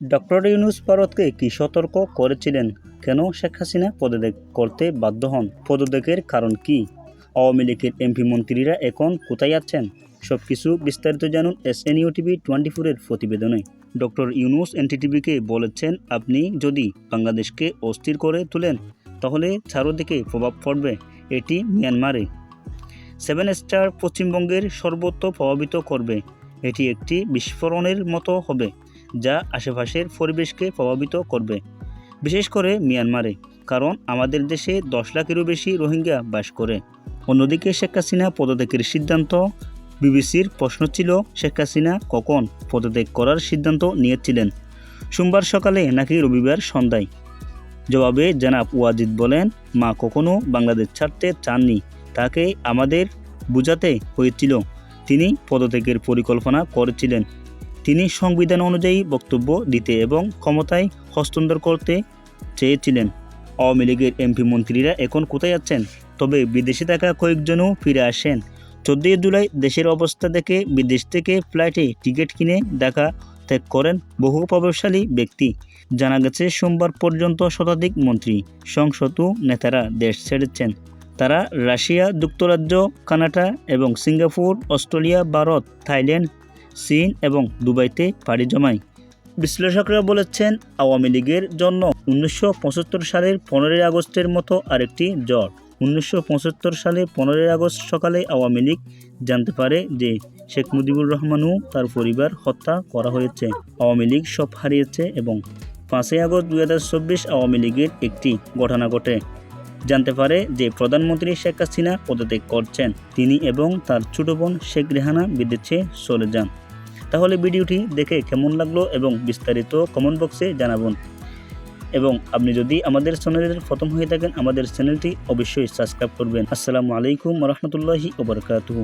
Doctor Yunus ভারতকে কি সতর্ক করেছিলেন? কেন শেখ হাসিনা পদত্যাগ করতে বাধ্য হন? পদত্যাগের কারণ কি? আওয়ামী লীগের এমপি মন্ত্রীরা এখন কোথায় আছেন? সবকিছু বিস্তারিত জানুন SNU-TV 24-এর প্রতিবেদনে। ডক্টর ইউনূস NTTV-কে বলেছেন, আপনি যদি বাংলাদেশকে অস্থির করে তোলেন তাহলে চারদিকে প্রভাব পড়বে। এটি মিয়ানমারে 7 স্টার পশ্চিমবঙ্গের সর্বত্র প্রভাবিত করবে। এটি একটি বিস্ফোরণের মতো হবে যা আশেপাশের পরিবেশকে প্রভাবিত করবে, বিশেষ করে মিয়ানমারে, কারণ আমাদের দেশে 10 লাখেরও বেশি রোহিঙ্গা বাস করে। অন্যদিকে শেখ হাসিনা পদত্যাগের সিদ্ধান্ত। বিবিসির প্রশ্ন ছিল, শেখ হাসিনা কখন পদত্যাগ করার সিদ্ধান্ত নিয়েছিলেন, সোমবার সকালে নাকি রবিবার সন্ধ্যায়? জবাবে জনাব ওয়াজিদ বলেন, মা কখনো বাংলাদেশ ছাড়তে চাননি, তাকে আমাদের বোঝাতে হয়েছিল। তিনি পদত্যাগের পরিকল্পনা করেছিলেন। তিনি সংবিধান অনুযায়ী বক্তব্য দিতে এবং ক্ষমতায় হস্তান্তর করতে চেয়েছিলেন। আওয়ামী লীগের এমপি মন্ত্রীরা এখন কোথায় আছেন? তবে বিদেশে থাকা কয়েকজনও ফিরে আসেন। 14 জুলাই দেশের অবস্থা দেখে বিদেশ থেকে ফ্লাইটে টিকিট কিনে ঢাকা ত্যাগ করেন বহু প্রভাবশালী ব্যক্তি। জানা গেছে, সোমবার পর্যন্ত শতাধিক মন্ত্রী, সংসদ নেতারা দেশ ছেড়েছেন। তারা রাশিয়া, যুক্তরাজ্য, কানাডা এবং সিঙ্গাপুর, অস্ট্রেলিয়া, ভারত, থাইল্যান্ড, চীন এবং দুবাইতে পাড়ি জমায়। বিশ্লেষকরা বলেছেন, আওয়ামী লীগের জন্য 1975 সালের 15 আগস্টের মতো আরেকটি ঝড়। 1975 সালে 15 আগস্ট সকালে আওয়ামী লীগ জানতে পারে যে শেখ মুজিবুর রহমান ও তার পরিবার হত্যা করা হয়েছে। আওয়ামী লীগ সব হারিয়েছে এবং 5 আগস্ট 2024 আওয়ামী লীগের একটি ঘটনা ঘটে। জানতে পারে যে প্রধানমন্ত্রী শেখ হাসিনা পদত্যাগ করছেন। তিনি এবং তার ছোট বোন শেখ রেহানা বিদেশে চলে যান। তাহলে ভিডিওটি দেখে কেমন লাগলো এবং বিস্তারিত কমেন্ট বক্সে জানাবেন। এবং আপনি যদি আমাদের চ্যানেলের প্রথম হয়ে থাকেন, আমাদের চ্যানেলটি অবশ্যই সাবস্ক্রাইব করবেন। আসসালামু আলাইকুম ওয়া রাহমাতুল্লাহি ওয়া বারাকাতুহু।